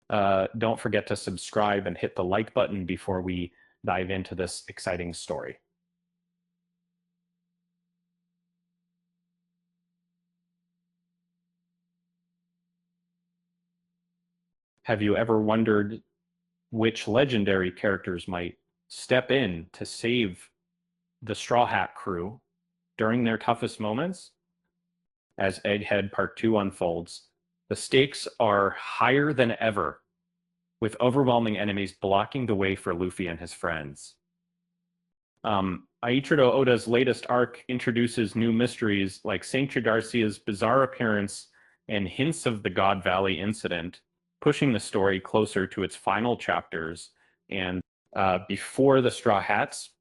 don't forget to subscribe and hit the like button before we dive into this exciting story. Have you ever wondered which legendary characters might step in to save the Straw Hat crew during their toughest moments? As Egghead Part 2 unfolds, the stakes are higher than ever, with overwhelming enemies blocking the way for Luffy and his friends. Aichiro Oda's latest arc introduces new mysteries like Saint Darcia's bizarre appearance and hints of the God Valley incident, pushing the story closer to its final chapters and before the Straw Hats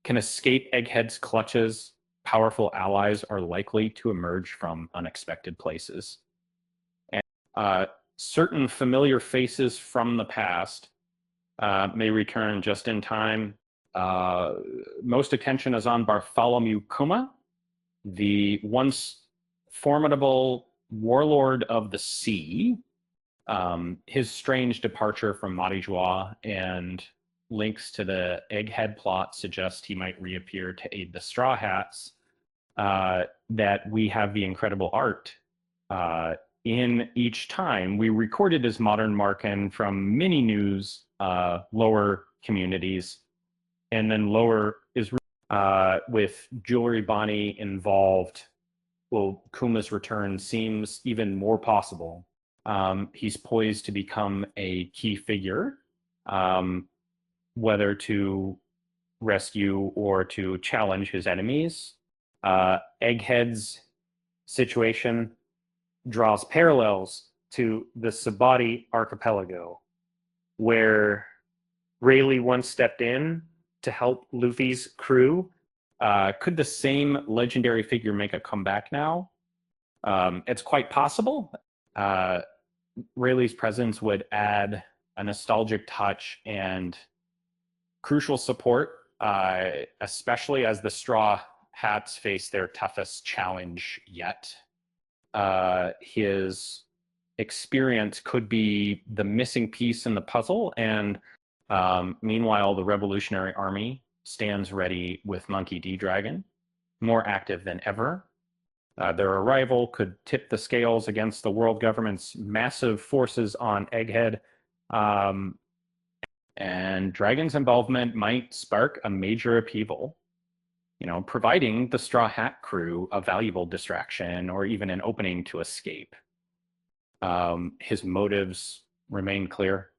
can escape Egghead's clutches, powerful allies are likely to emerge from unexpected places. And certain familiar faces from the past may return just in time. Most attention is on Bartholomew Kuma, the once formidable warlord of the sea. His strange departure from Marijois and links to the Egghead plot suggest he might reappear to aid the Straw Hats. That we have the incredible art in each time. We recorded his modern Marken from mini news lower communities, and then lower is with Jewelry Bonnie involved. Well, Kuma's return seems even more possible. He's poised to become a key figure, whether to rescue or to challenge his enemies. Egghead's situation draws parallels to the Sabati archipelago, where Rayleigh once stepped in to help Luffy's crew. Could the same legendary figure make a comeback now? It's quite possible. Rayleigh's presence would add a nostalgic touch and crucial support, especially as the Straw Hats face their toughest challenge yet. His experience could be the missing piece in the puzzle, and meanwhile, the Revolutionary Army stands ready with Monkey D. Dragon, more active than ever. Their arrival could tip the scales against the world government's massive forces on Egghead, and Dragon's involvement might spark a major upheaval, providing the Straw Hat crew a valuable distraction or even an opening to escape. His motives remain clear: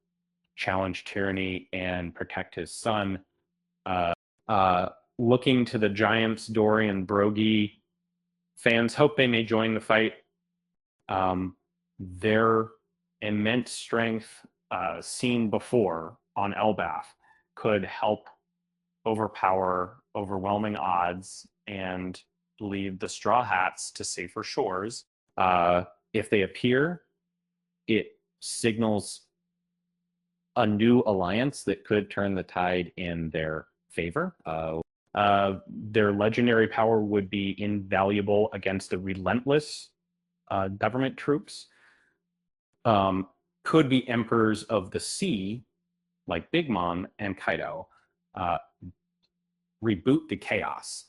challenge tyranny and protect his son. Looking to the giants Dory and Brogy, fans hope they may join the fight. Their immense strength, seen before on Elbaf, could help overpower overwhelming odds and lead the Straw Hats to safer shores. If they appear, it signals a new alliance that could turn the tide in their favor. Their legendary power would be invaluable against the relentless government troops. Could be emperors of the sea, like Big Mom and Kaido, reboot the chaos.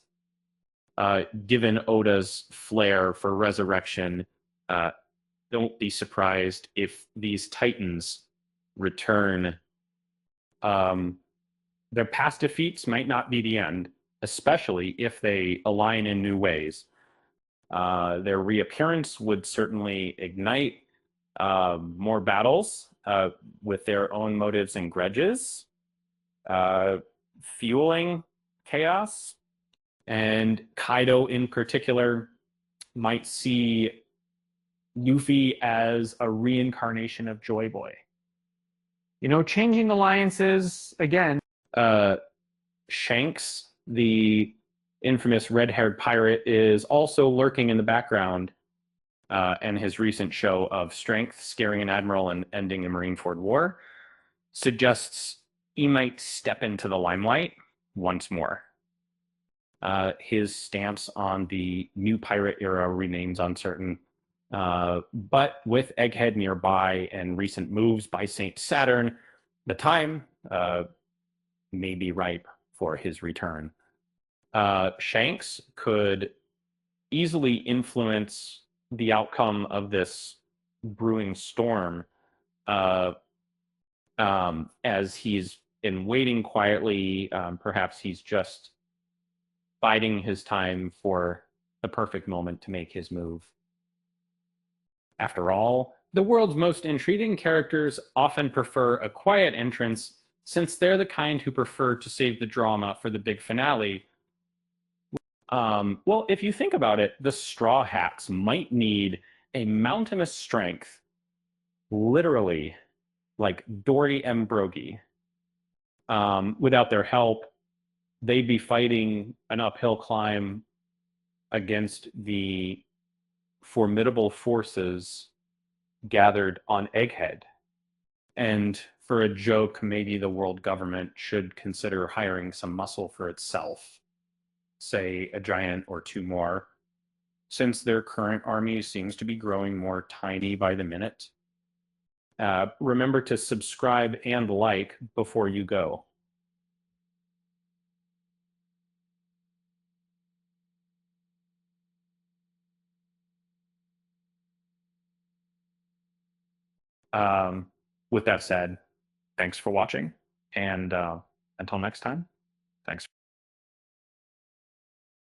Given Oda's flair for resurrection, don't be surprised if these titans return. Their past defeats might not be the end, especially if they align in new ways. Their reappearance would certainly ignite more battles with their own motives and grudges, fueling chaos. And Kaido in particular might see Yuffie as a reincarnation of Joy Boy. Changing alliances again. Shanks, the infamous red-haired pirate, is also lurking in the background, and his recent show of strength, scaring an admiral and ending a Marineford war, suggests he might step into the limelight once more. His stance on the new pirate era remains uncertain, But with Egghead nearby and recent moves by Saint Saturn, the time may be ripe for his return. Shanks could easily influence the outcome of this brewing storm, uh, as he's in waiting quietly. Perhaps he's just biding his time for the perfect moment to make his move. After all, the world's most intriguing characters often prefer a quiet entrance since they're the kind who prefer to save the drama for the big finale. Well, if you think about it, the Straw Hats might need a mountainous strength, literally, like Dory M. Broggie. Without their help, they'd be fighting an uphill climb against the formidable forces gathered on Egghead. And for a joke, maybe the world government should consider hiring some muscle for itself, say a giant or two more, since their current army seems to be growing more tiny by the minute. Remember to subscribe and like before you go. Um, with that said, thanks for watching, and until next time, thanks.